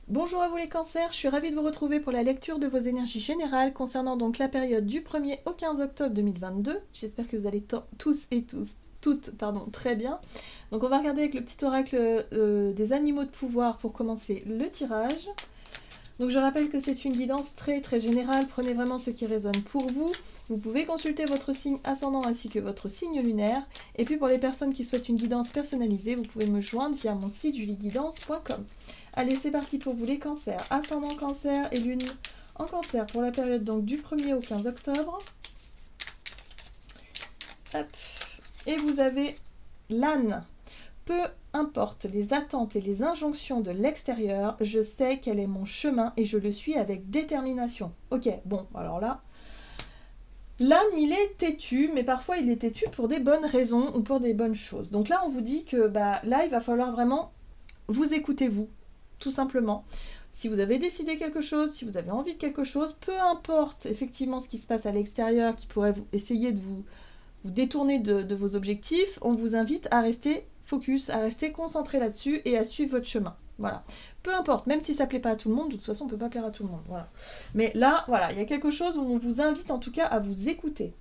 Bonjour à vous les cancers, je suis ravie de vous retrouver pour la lecture de vos énergies générales concernant donc la période du 1er au 15 octobre 2022. J'espère que vous allez toutes très bien. Donc on va regarder avec le petit oracle des animaux de pouvoir pour commencer le tirage. Donc je rappelle que c'est une guidance très générale, prenez vraiment ce qui résonne pour vous. Vous pouvez consulter votre signe ascendant ainsi que votre signe lunaire. Et puis pour les personnes qui souhaitent une guidance personnalisée, vous pouvez me joindre via mon site julieguidance.com. Allez, c'est parti pour vous les cancers. Ascendant cancer et lune en cancer pour la période donc du 1er au 15 octobre. Hop. Et vous avez l'âne. Peu importe les attentes et les injonctions de l'extérieur, je sais quel est mon chemin et je le suis avec détermination. Ok, bon, alors là, l'âne, il est têtu, mais parfois il est têtu pour des bonnes raisons ou pour des bonnes choses. Donc là, on vous dit que là, il va falloir vraiment vous écouter vous, tout simplement. Si vous avez décidé quelque chose, si vous avez envie de quelque chose, peu importe effectivement ce qui se passe à l'extérieur qui pourrait essayer de vous détourner de vos objectifs, on vous invite à rester focus, à rester concentré là-dessus et à suivre votre chemin. Voilà. Peu importe, même si ça ne plaît pas à tout le monde, de toute façon on ne peut pas plaire à tout le monde. Voilà. Mais là, voilà, il y a quelque chose où on vous invite en tout cas à vous écouter.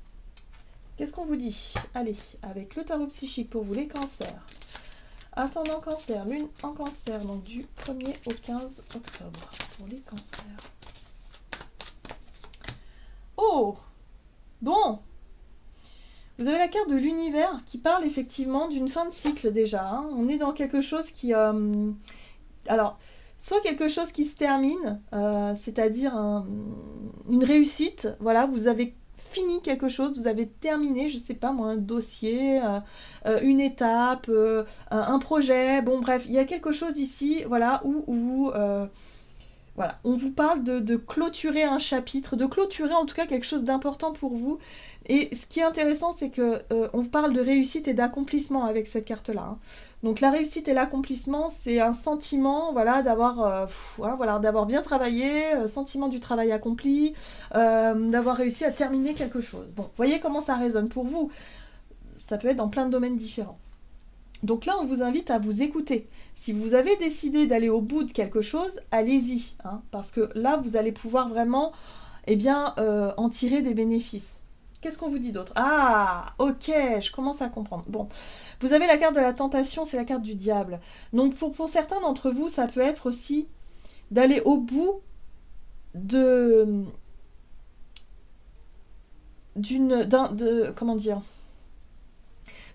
Qu'est-ce qu'on vous dit? Allez, avec le tarot psychique pour vous les cancers. Ascendant cancer, lune en cancer, donc du 1er au 15 octobre pour les cancers. Oh! Bon! Vous avez la carte de l'univers qui parle effectivement d'une fin de cycle déjà. Hein. On est dans quelque chose qui... alors, soit quelque chose qui se termine, c'est-à-dire une réussite. Voilà, vous avez fini quelque chose, vous avez terminé, je sais pas moi, un dossier, une étape, un projet. Bon bref, il y a quelque chose ici, voilà, où vous... voilà, on vous parle de clôturer un chapitre, de clôturer en tout cas quelque chose d'important pour vous. Et ce qui est intéressant, c'est que on vous parle de réussite et d'accomplissement avec cette carte-là. Hein. Donc la réussite et l'accomplissement, c'est un sentiment, voilà, d'avoir bien travaillé, sentiment du travail accompli, d'avoir réussi à terminer quelque chose. Bon, voyez comment ça résonne pour vous. Ça peut être dans plein de domaines différents. Donc là, on vous invite à vous écouter. Si vous avez décidé d'aller au bout de quelque chose, allez-y. Hein, parce que là, vous allez pouvoir vraiment en tirer des bénéfices. Qu'est-ce qu'on vous dit d'autre? Ah, ok, je commence à comprendre. Bon, vous avez la carte de la tentation, c'est la carte du diable. Donc pour certains d'entre vous, ça peut être aussi d'aller au bout comment dire,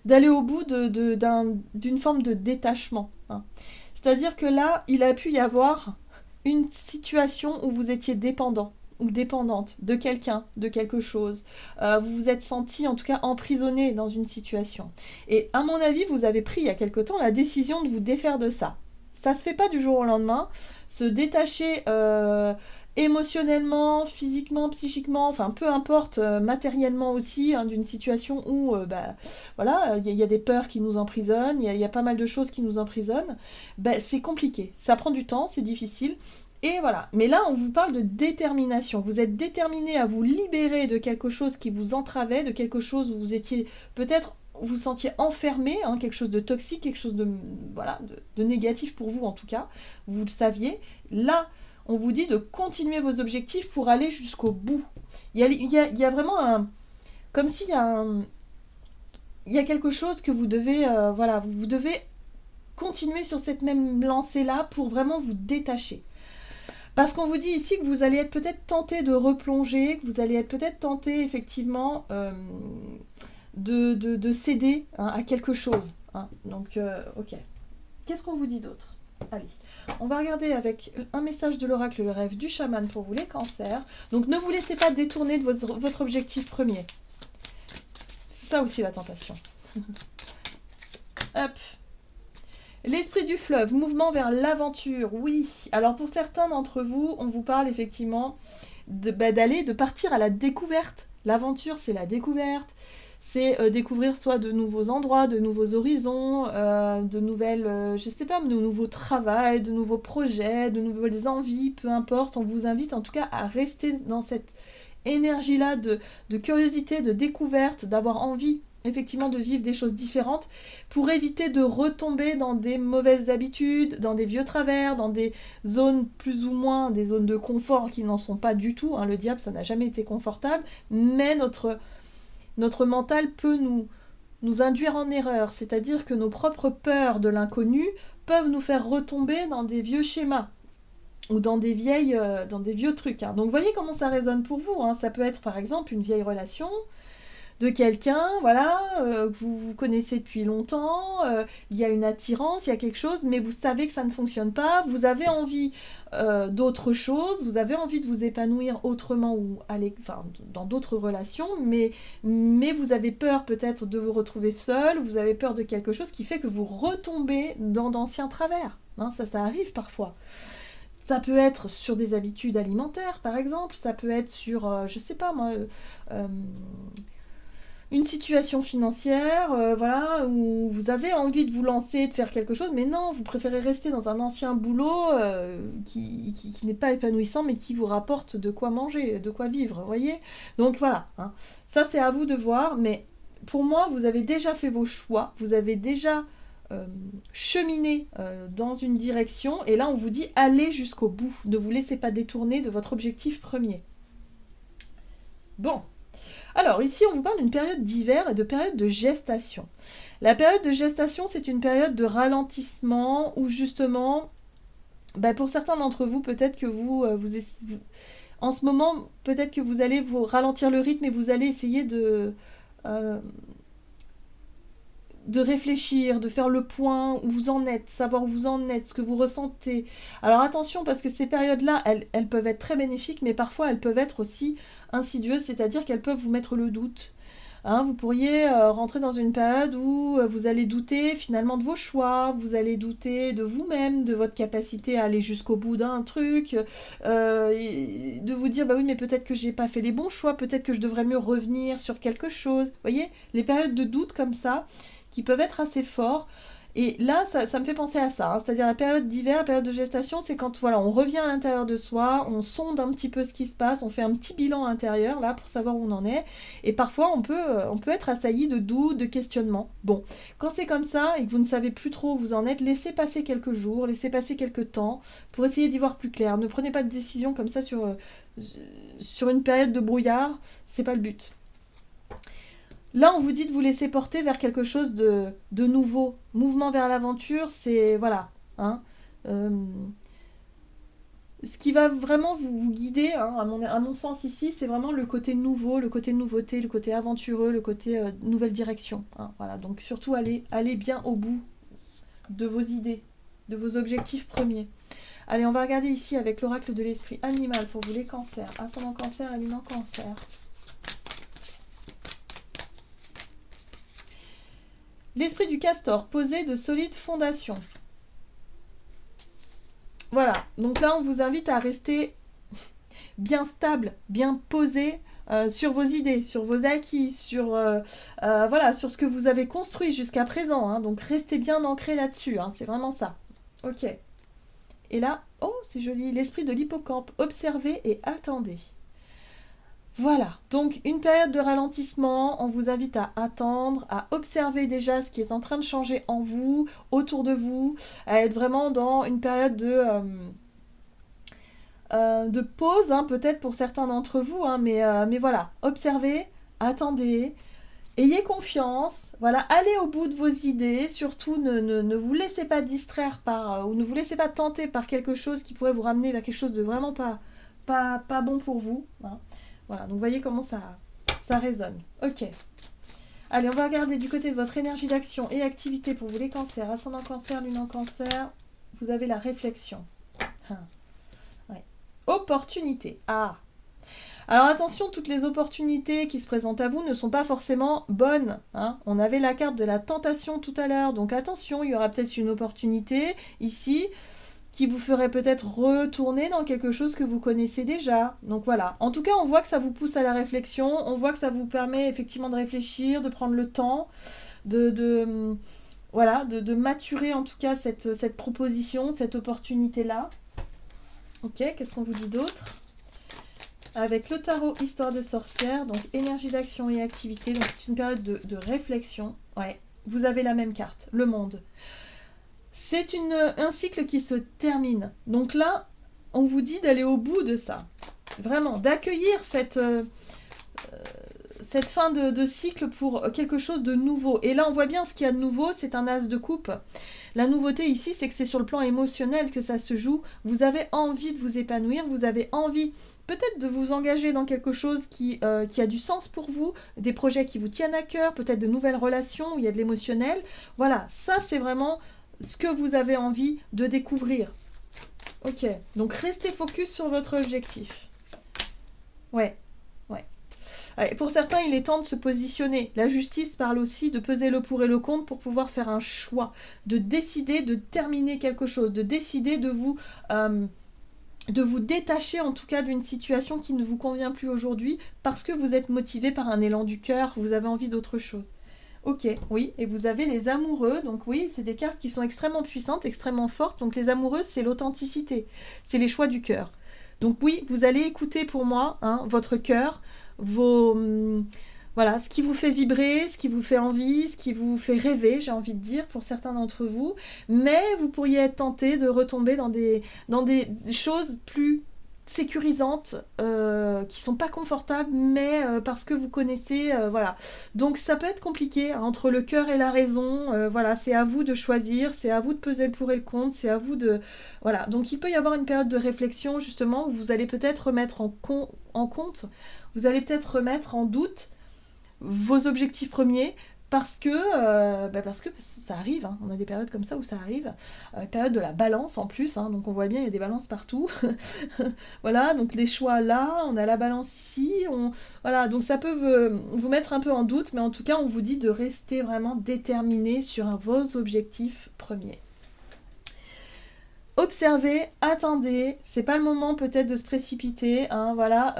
d'aller au bout d'une forme de détachement. Hein. C'est-à-dire que là, il a pu y avoir une situation où vous étiez dépendant ou dépendante de quelqu'un, de quelque chose. Vous vous êtes senti en tout cas emprisonné dans une situation. Et à mon avis, vous avez pris il y a quelque temps la décision de vous défaire de ça. Ça se fait pas du jour au lendemain. Se détacher émotionnellement, physiquement, psychiquement, enfin peu importe, matériellement aussi, hein, d'une situation où voilà, il y a des peurs qui nous emprisonnent, il y a pas mal de choses qui nous emprisonnent, c'est compliqué, ça prend du temps, c'est difficile. Et voilà, mais là on vous parle de détermination, vous êtes déterminé à vous libérer de quelque chose qui vous entravait, de quelque chose où vous étiez peut-être vous sentiez enfermé, hein, quelque chose de toxique, quelque chose de négatif pour vous en tout cas, vous le saviez. Là, on vous dit de continuer vos objectifs pour aller jusqu'au bout. Il y a vraiment un... Comme s'il y a un... Il y a quelque chose que vous devez... vous devez continuer sur cette même lancée-là pour vraiment vous détacher. Parce qu'on vous dit ici que vous allez être peut-être tenté de replonger, que vous allez être peut-être tenté effectivement de céder, hein, à quelque chose. Hein. Donc, ok. Qu'est-ce qu'on vous dit d'autre? Allez, on va regarder avec un message de l'oracle, le rêve du chaman pour vous les cancers. Donc ne vous laissez pas détourner de votre objectif premier. C'est ça aussi la tentation. Hop. L'esprit du fleuve, mouvement vers l'aventure, oui. Alors pour certains d'entre vous, on vous parle effectivement de partir à la découverte. L'aventure, c'est la découverte. C'est découvrir soit de nouveaux endroits, de nouveaux horizons, de nouvelles, de nouveaux travails, de nouveaux projets, de nouvelles envies, peu importe. On vous invite en tout cas à rester dans cette énergie-là de curiosité, de découverte, d'avoir envie effectivement de vivre des choses différentes pour éviter de retomber dans des mauvaises habitudes, dans des vieux travers, dans des zones plus ou moins, des zones de confort qui n'en sont pas du tout. Hein. Le diable, ça n'a jamais été confortable, mais notre mental peut nous induire en erreur, c'est-à-dire que nos propres peurs de l'inconnu peuvent nous faire retomber dans des vieux schémas ou dans des vieux trucs. Hein. Donc vous voyez comment ça résonne pour vous. Hein. Ça peut être par exemple une vieille relation de quelqu'un, voilà, que vous connaissez depuis longtemps, il y a une attirance, il y a quelque chose, mais vous savez que ça ne fonctionne pas, vous avez envie d'autre chose, vous avez envie de vous épanouir autrement ou dans d'autres relations, mais vous avez peur peut-être de vous retrouver seul, vous avez peur de quelque chose qui fait que vous retombez dans d'anciens travers. Hein, ça arrive parfois. Ça peut être sur des habitudes alimentaires, par exemple, ça peut être sur, je sais pas moi, une situation financière, voilà, où vous avez envie de vous lancer, de faire quelque chose, mais non, vous préférez rester dans un ancien boulot qui n'est pas épanouissant, mais qui vous rapporte de quoi manger, de quoi vivre, vous voyez. Donc voilà, hein. Ça c'est à vous de voir, mais pour moi, vous avez déjà fait vos choix, vous avez déjà cheminé dans une direction, et là on vous dit allez jusqu'au bout, ne vous laissez pas détourner de votre objectif premier. Bon. Alors ici on vous parle d'une période d'hiver et de période de gestation. La période de gestation c'est une période de ralentissement où justement, pour certains d'entre vous peut-être que vous en ce moment peut-être que vous allez vous ralentir le rythme et vous allez essayer de réfléchir, de faire le point où vous en êtes, savoir où vous en êtes, ce que vous ressentez. Alors attention parce que ces périodes-là, elles peuvent être très bénéfiques, mais parfois elles peuvent être aussi insidieuses, c'est-à-dire qu'elles peuvent vous mettre le doute. Hein, vous pourriez rentrer dans une période où vous allez douter finalement de vos choix, vous allez douter de vous-même, de votre capacité à aller jusqu'au bout d'un truc, de vous dire bah oui mais peut-être que j'ai pas fait les bons choix, peut-être que je devrais mieux revenir sur quelque chose. Vous voyez, les périodes de doute comme ça, qui peuvent être assez forts. Et là, ça me fait penser à ça, hein. C'est-à-dire la période d'hiver, la période de gestation, c'est quand voilà, on revient à l'intérieur de soi, on sonde un petit peu ce qui se passe, on fait un petit bilan intérieur là pour savoir où on en est. Et parfois, on peut être assailli de doutes, de questionnements. Bon, quand c'est comme ça et que vous ne savez plus trop où vous en êtes, laissez passer quelques jours, laissez passer quelques temps pour essayer d'y voir plus clair. Ne prenez pas de décision comme ça sur une période de brouillard, c'est pas le but. Là, on vous dit de vous laisser porter vers quelque chose de nouveau. Mouvement vers l'aventure, c'est... Voilà. Hein, ce qui va vraiment vous guider, hein, à mon sens ici, c'est vraiment le côté nouveau, le côté nouveauté, le côté aventureux, le côté nouvelle direction. Hein, voilà. Donc surtout, allez bien au bout de vos idées, de vos objectifs premiers. Allez, on va regarder ici avec l'oracle de l'esprit animal pour vous les cancers. Ascendant cancer, éminent cancer. L'esprit du castor, posé de solides fondations. Voilà, donc là on vous invite à rester bien stable, bien posé sur vos idées, sur vos acquis, sur ce que vous avez construit jusqu'à présent. Hein, donc restez bien ancré là-dessus, hein, c'est vraiment ça. Ok. Et là, oh c'est joli, l'esprit de l'hippocampe, observez et attendez. Voilà, donc une période de ralentissement, on vous invite à attendre, à observer déjà ce qui est en train de changer en vous, autour de vous, à être vraiment dans une période de pause, hein, peut-être pour certains d'entre vous, hein, mais voilà, observez, attendez, ayez confiance, voilà, allez au bout de vos idées, surtout ne vous laissez pas distraire ou ne vous laissez pas tenter par quelque chose qui pourrait vous ramener vers quelque chose de vraiment pas bon pour vous, hein. Voilà, donc vous voyez comment ça résonne. Ok. Allez, on va regarder du côté de votre énergie d'action et activité pour vous les cancers. Ascendant cancer, lune en cancer, vous avez la réflexion. Ouais. Opportunité. Ah. Alors attention, toutes les opportunités qui se présentent à vous ne sont pas forcément bonnes. Hein. On avait la carte de la tentation tout à l'heure, donc attention, il y aura peut-être une opportunité ici qui vous ferait peut-être retourner dans quelque chose que vous connaissez déjà. Donc voilà. En tout cas, on voit que ça vous pousse à la réflexion, on voit que ça vous permet effectivement de réfléchir, de prendre le temps, de maturer en tout cas cette proposition, cette opportunité-là. Ok, qu'est-ce qu'on vous dit d'autre ? avec le tarot Histoire de sorcière, donc énergie d'action et activité, donc c'est une période de réflexion. Ouais, vous avez la même carte, le monde. C'est un cycle qui se termine. Donc là, on vous dit d'aller au bout de ça. Vraiment, d'accueillir cette fin de cycle pour quelque chose de nouveau. Et là, on voit bien ce qu'il y a de nouveau, c'est un as de coupe. La nouveauté ici, c'est que c'est sur le plan émotionnel que ça se joue. Vous avez envie de vous épanouir, vous avez envie peut-être de vous engager dans quelque chose qui a du sens pour vous, des projets qui vous tiennent à cœur, peut-être de nouvelles relations où il y a de l'émotionnel. Voilà, ça c'est vraiment ce que vous avez envie de découvrir. Ok, donc restez focus sur votre objectif. Ouais. Pour certains, il est temps de se positionner. La justice parle aussi de peser le pour et le contre pour pouvoir faire un choix, de décider de terminer quelque chose, de décider de vous détacher en tout cas d'une situation qui ne vous convient plus aujourd'hui parce que vous êtes motivé par un élan du cœur, vous avez envie d'autre chose. Ok, oui, et vous avez les amoureux, donc oui, c'est des cartes qui sont extrêmement puissantes, extrêmement fortes, donc les amoureux, c'est l'authenticité, c'est les choix du cœur. Donc oui, vous allez écouter pour moi, votre cœur, voilà, ce qui vous fait vibrer, ce qui vous fait envie, ce qui vous fait rêver, j'ai envie de dire, pour certains d'entre vous, mais vous pourriez être tenté de retomber dans des choses plus sécurisantes, qui sont pas confortables, mais parce que vous connaissez, voilà. Donc ça peut être compliqué entre le cœur et la raison, voilà, c'est à vous de choisir, c'est à vous de peser le pour et le contre, c'est à vous de... Voilà, donc il peut y avoir une période de réflexion, justement, où vous allez peut-être remettre en compte, vous allez peut-être remettre en doute vos objectifs premiers, parce que ça arrive, on a des périodes comme ça où ça arrive, période de la balance en plus, donc on voit bien il y a des balances partout, voilà, donc les choix là, on a la balance ici, voilà, donc ça peut vous mettre un peu en doute, mais en tout cas on vous dit de rester vraiment déterminé sur vos objectifs premiers. Observez, attendez, c'est pas le moment peut-être de se précipiter, voilà,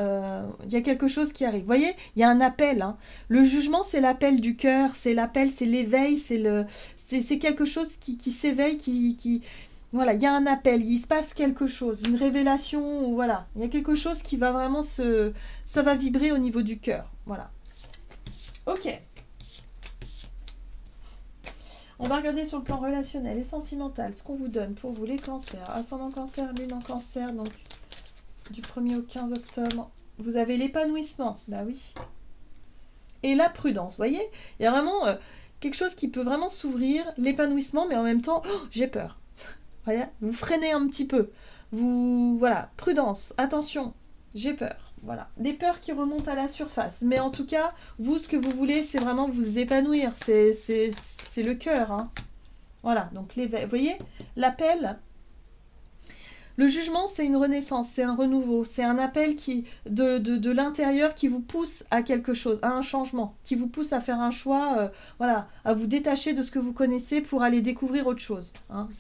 y a quelque chose qui arrive. Vous voyez, il y a un appel. Le jugement, c'est l'appel du cœur, c'est l'appel, c'est l'éveil, c'est quelque chose qui s'éveille, voilà, il y a un appel, il se passe quelque chose, une révélation, voilà, il y a quelque chose qui va vraiment ça va vibrer au niveau du cœur, voilà. Ok. On va regarder sur le plan relationnel et sentimental ce qu'on vous donne pour vous les cancers. Ascendant cancer, lune en cancer, donc du 1er au 15 octobre. Vous avez l'épanouissement, bah oui. Et la prudence, vous voyez, il y a vraiment quelque chose qui peut vraiment s'ouvrir, l'épanouissement, mais en même temps, j'ai peur. Voyez, vous freinez un petit peu. Voilà, prudence, attention, j'ai peur. Voilà, des peurs qui remontent à la surface. Mais en tout cas, vous, ce que vous voulez, c'est vraiment vous épanouir. C'est le cœur. Voilà, donc l'éveil. Vous voyez, l'appel. Le jugement, c'est une renaissance, c'est un renouveau, c'est un appel de l'intérieur qui vous pousse à quelque chose, à un changement, qui vous pousse à faire un choix, voilà, à vous détacher de ce que vous connaissez pour aller découvrir autre chose.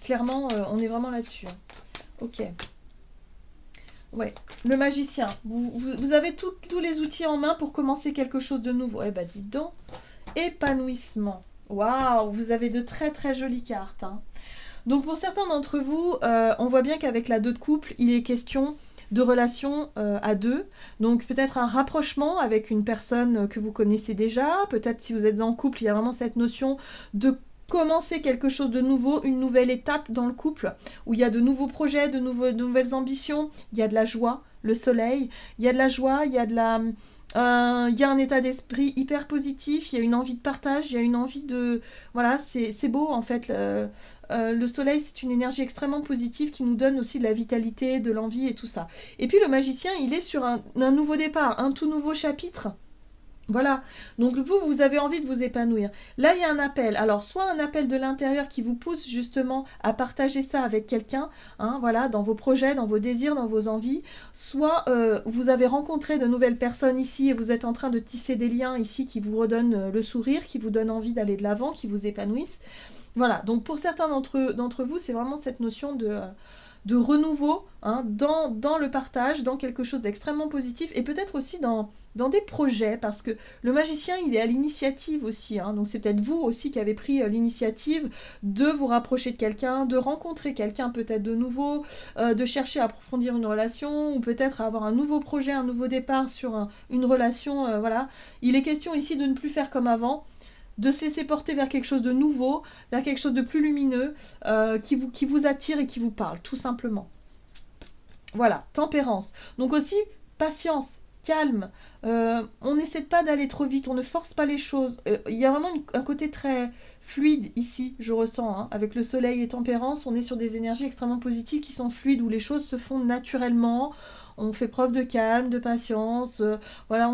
Clairement, on est vraiment là-dessus. Ok. Ouais, le magicien. Vous avez tous les outils en main pour commencer quelque chose de nouveau. Eh ben, dites donc. Épanouissement. Waouh, vous avez de très très jolies cartes. Donc pour certains d'entre vous, on voit bien qu'avec la 2 de couple, il est question de relations à 2. Donc peut-être un rapprochement avec une personne que vous connaissez déjà. Peut-être si vous êtes en couple, il y a vraiment cette notion de commencer quelque chose de nouveau, une nouvelle étape dans le couple, où il y a de nouveaux projets, de nouvelles ambitions, il y a de la joie, le soleil, il y a de la joie, il y a il y a un état d'esprit hyper positif, il y a une envie de partage, il y a une envie de... Voilà, c'est beau en fait. Le soleil, c'est une énergie extrêmement positive qui nous donne aussi de la vitalité, de l'envie et tout ça. Et puis le magicien, il est sur un nouveau départ, un tout nouveau chapitre. Voilà, donc vous avez envie de vous épanouir. Là, il y a un appel. Alors, soit un appel de l'intérieur qui vous pousse justement à partager ça avec quelqu'un, voilà, dans vos projets, dans vos désirs, dans vos envies. Soit vous avez rencontré de nouvelles personnes ici et vous êtes en train de tisser des liens ici qui vous redonnent le sourire, qui vous donnent envie d'aller de l'avant, qui vous épanouissent. Voilà, donc pour certains d'entre vous, c'est vraiment cette notion de renouveau, hein, dans le partage, dans quelque chose d'extrêmement positif, et peut-être aussi dans des projets, parce que le magicien, il est à l'initiative aussi, hein, donc c'est peut-être vous aussi qui avez pris l'initiative de vous rapprocher de quelqu'un, de rencontrer quelqu'un peut-être de nouveau, de chercher à approfondir une relation, ou peut-être à avoir un nouveau projet, un nouveau départ sur une relation, voilà. Il est question ici de ne plus faire comme avant, de se laisser porter vers quelque chose de nouveau, vers quelque chose de plus lumineux, qui vous attire et qui vous parle, tout simplement. Voilà, tempérance. Donc aussi, patience, calme. On n'essaie pas d'aller trop vite, on ne force pas les choses. Il y a vraiment un côté très fluide ici, je ressens, hein. Avec le soleil et tempérance, on est sur des énergies extrêmement positives qui sont fluides, où les choses se font naturellement. On fait preuve de calme, de patience. Voilà,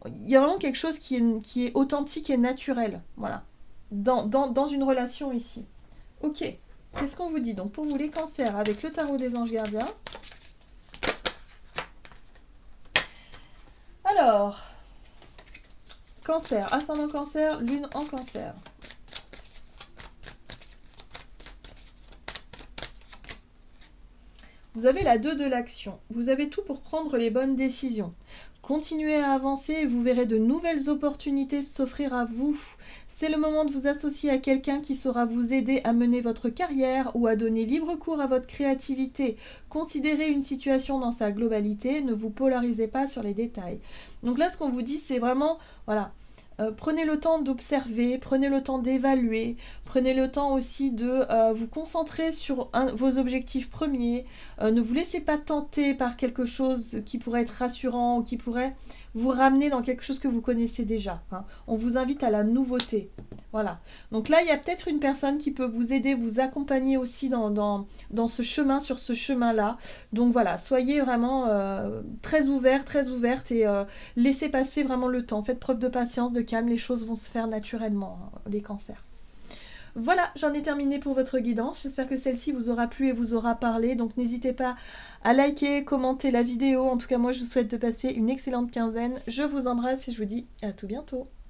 il y a vraiment quelque chose qui est authentique et naturel. Voilà, dans une relation ici. Ok, qu'est-ce qu'on vous dit donc pour vous les cancers avec le tarot des anges gardiens? Alors, cancer, ascendant cancer, lune en cancer. Vous avez la 2 de l'action. Vous avez tout pour prendre les bonnes décisions. Continuez à avancer et vous verrez de nouvelles opportunités s'offrir à vous. C'est le moment de vous associer à quelqu'un qui saura vous aider à mener votre carrière ou à donner libre cours à votre créativité. Considérez une situation dans sa globalité, ne vous polarisez pas sur les détails. Donc là, ce qu'on vous dit, c'est vraiment, voilà, prenez le temps d'observer, prenez le temps d'évaluer, prenez le temps aussi de vous concentrer sur vos objectifs premiers. Ne vous laissez pas tenter par quelque chose qui pourrait être rassurant ou qui pourrait vous ramener dans quelque chose que vous connaissez déjà, hein. On vous invite à la nouveauté. Voilà. Donc là, il y a peut-être une personne qui peut vous aider, vous accompagner aussi dans ce chemin, sur ce chemin-là. Donc voilà, soyez vraiment très ouverts, très ouverte et laissez passer vraiment le temps. Faites preuve de patience, de calme, les choses vont se faire naturellement, hein, les cancers. Voilà, j'en ai terminé pour votre guidance. J'espère que celle-ci vous aura plu et vous aura parlé. Donc n'hésitez pas à liker, commenter la vidéo. En tout cas, moi, je vous souhaite de passer une excellente quinzaine. Je vous embrasse et je vous dis à tout bientôt.